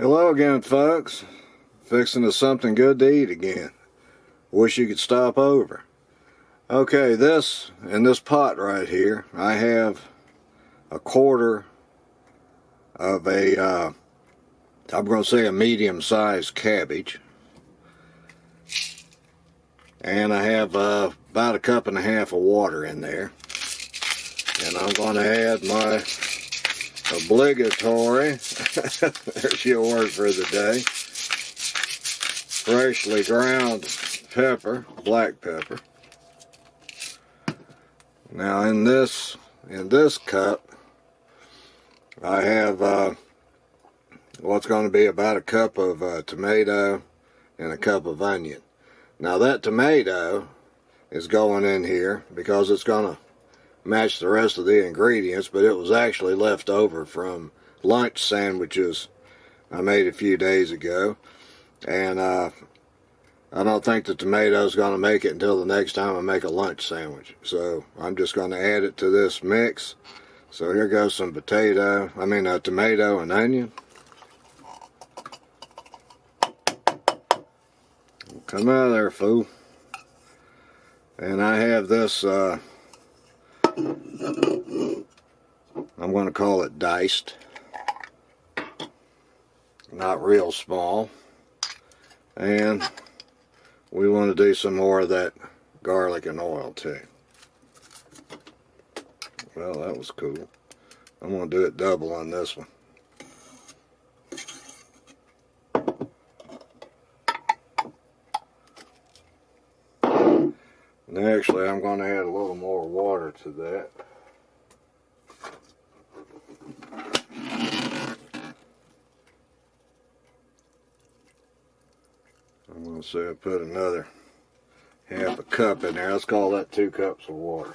Hello again, folks. Fixing us something good to eat again. Wish you could stop over. Okay, in this pot right here, I have a quarter of I'm going to say a medium-sized cabbage. And I have about a cup and a half of water in there. And I'm going to add my obligatory, there's your word for the day, freshly ground pepper, black pepper. Now in this cup, I have what's going to be about a cup of tomato and a cup of onion. Now that tomato is going in here because it's going to match the rest of the ingredients, but it was actually left over from lunch sandwiches I made a few days ago, and I don't think the tomato is going to make it until the next time I make a lunch sandwich. So I'm just going to add it to this mix. So here goes some tomato and onion. Come out of there, fool. And I have this I'm going to call it diced, not real small, and we want to do some more of that garlic and oil too. Well, that was cool. I'm going to do it double on this one. And actually, I'm going to add a little more water to that. I'm going to say I put another half a cup in there. Let's call that 2 cups of water.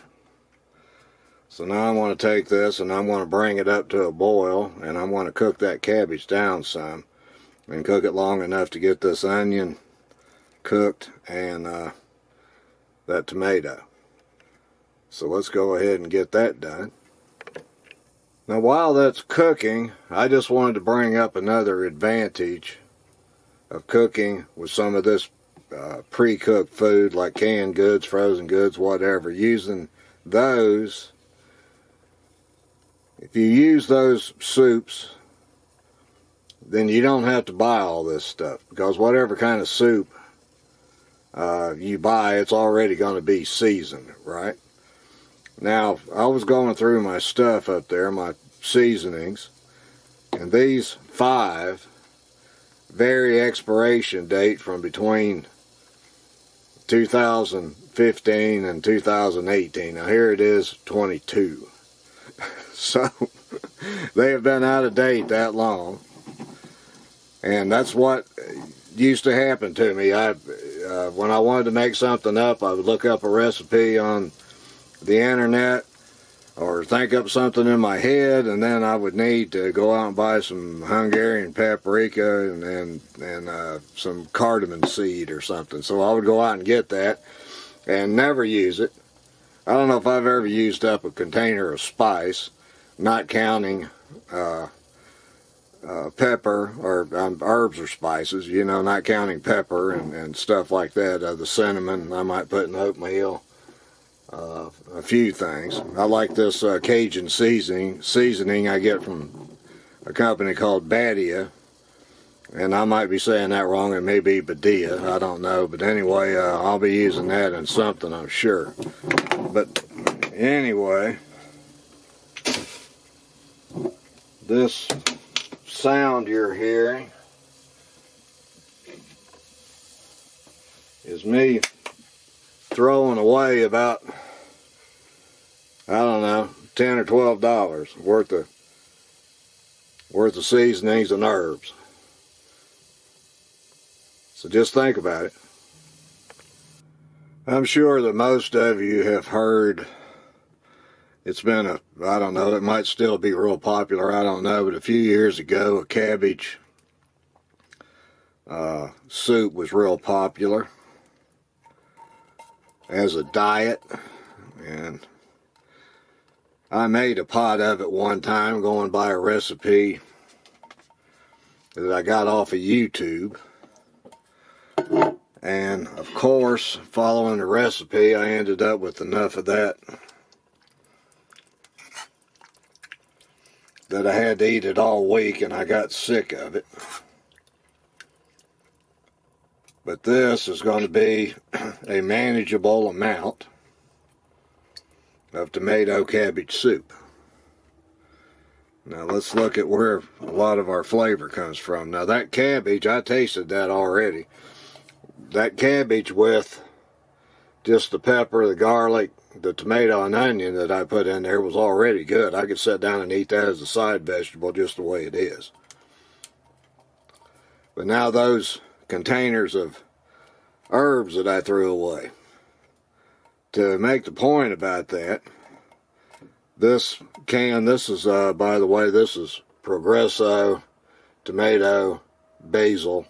So now I'm going to take this and I'm going to bring it up to a boil, and I'm going to cook that cabbage down some and cook it long enough to get this onion cooked and that tomato. So let's go ahead and get that done. Now while that's cooking, I just wanted to bring up another advantage of cooking with some of this pre-cooked food, like canned goods, frozen goods, whatever. Using those, if you use those soups, then you don't have to buy all this stuff, because whatever kind of soup you buy, it's already going to be seasoned, right? Now, I was going through my stuff up there, my seasonings, and these 5 vary expiration date from between 2015 and 2018. Now here it is, 22. So they have been out of date that long, and that's what used to happen to me. When I wanted to make something up, I would look up a recipe on the internet or think up something in my head, and then I would need to go out and buy some Hungarian paprika and some cardamom seed or something. So I would go out and get that and never use it. I don't know if I've ever used up a container of spice, not counting pepper or herbs or spices, you know, not counting pepper and stuff like that. The cinnamon I might put in oatmeal, a few things. I like this Cajun seasoning I get from a company called Basil, and I might be saying that wrong. It may be Badia, I don't know, but anyway, I'll be using that in something, I'm sure. But anyway, this sound you're hearing is me throwing away about, I don't know, $10 or $12 worth of seasonings and herbs. So just think about it. I'm sure that most of you have heard, it's been I don't know, it might still be real popular, I don't know, but a few years ago a cabbage soup was real popular as a diet, and I made a pot of it one time going by a recipe that I got off of YouTube. And of course, following the recipe, I ended up with enough of that I had to eat it all week, and I got sick of it. But this is going to be a manageable amount of tomato cabbage soup. Now let's look at where a lot of our flavor comes from. Now that cabbage, I tasted that already. That cabbage with just the pepper, the garlic, the tomato and onion that I put in there was already good. I could sit down and eat that as a side vegetable just the way it is. But now those containers of herbs that I threw away. To make the point about that, this can, this is, by the way, this is Progresso tomato basil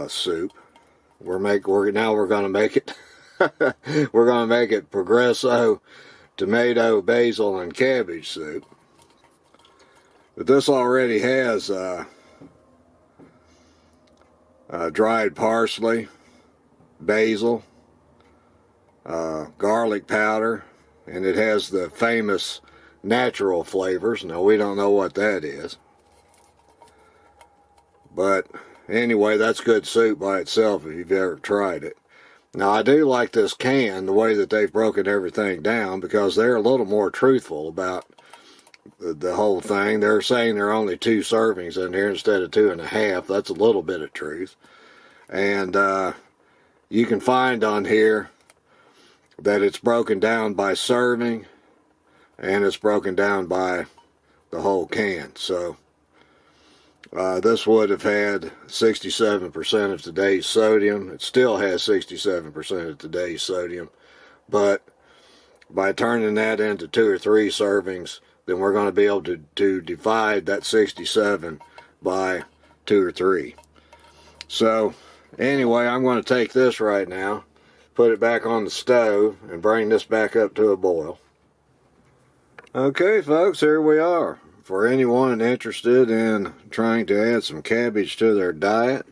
soup. Now we're going to make it. We're going to make it Progresso tomato, basil, and cabbage soup. But this already has dried parsley, basil, garlic powder, and it has the famous natural flavors. Now we don't know what that is. But anyway, that's good soup by itself if you've ever tried it. Now, I do like this can, the way that they've broken everything down, because they're a little more truthful about the whole thing. They're saying there are only 2 servings in here instead of 2.5. That's a little bit of truth. And you can find on here that it's broken down by serving, and it's broken down by the whole can. So this would have had 67% of today's sodium. It still has 67% of today's sodium. But by turning that into 2 or 3 servings, then we're going to be able to divide that 67 by 2 or 3. So anyway, I'm going to take this right now, put it back on the stove, and bring this back up to a boil. Okay, folks, here we are. For anyone interested in trying to add some cabbage to their diet,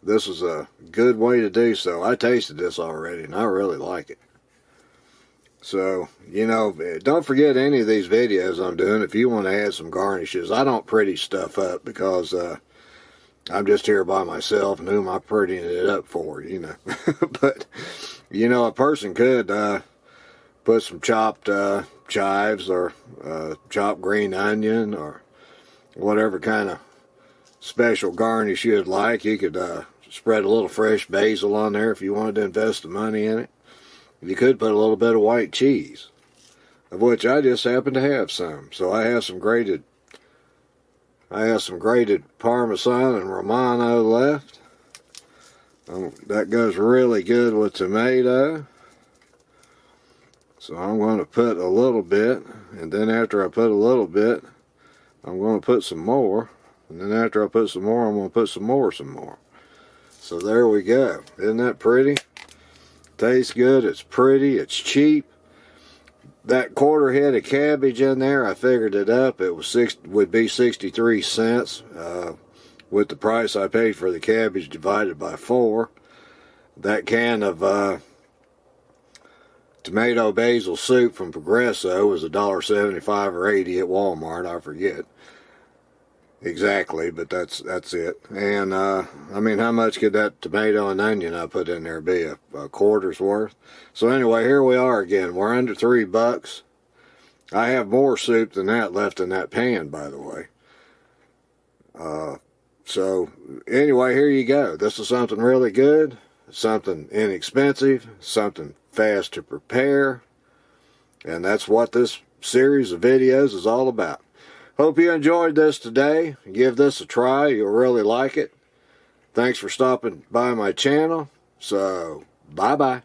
this is a good way to do so. I tasted this already, and I really like it. So, you know, don't forget any of these videos I'm doing if you want to add some garnishes. I don't pretty stuff up because I'm just here by myself, and who am I prettying it up for, you know. But, you know, a person could put some chopped chives or chopped green onion or whatever kind of special garnish you'd like. You could spread a little fresh basil on there if you wanted to invest the money in it. You could put a little bit of white cheese, of which I just happen to have some. So I have some grated Parmesan and Romano left. That goes really good with tomato. So I'm going to put a little bit, and then after I put a little bit, I'm going to put some more. And then after I put some more, I'm going to put some more. So there we go. Isn't that pretty? Tastes good, it's pretty, it's cheap. That quarter head of cabbage in there, I figured it up. It would be 63 cents with the price I paid for the cabbage divided by 4. That can of tomato basil soup from Progresso was $1.75 or 80 at Walmart. I forget exactly, but that's it. And I mean, how much could that tomato and onion I put in there be? A quarter's worth? So anyway, here we are again. We're under $3. I have more soup than that left in that pan, by the way. So anyway, here you go. This is something really good, something inexpensive, something fast to prepare, and that's what this series of videos is all about. Hope you enjoyed this today. Give this a try. You'll really like it. Thanks for stopping by my channel. So, bye-bye.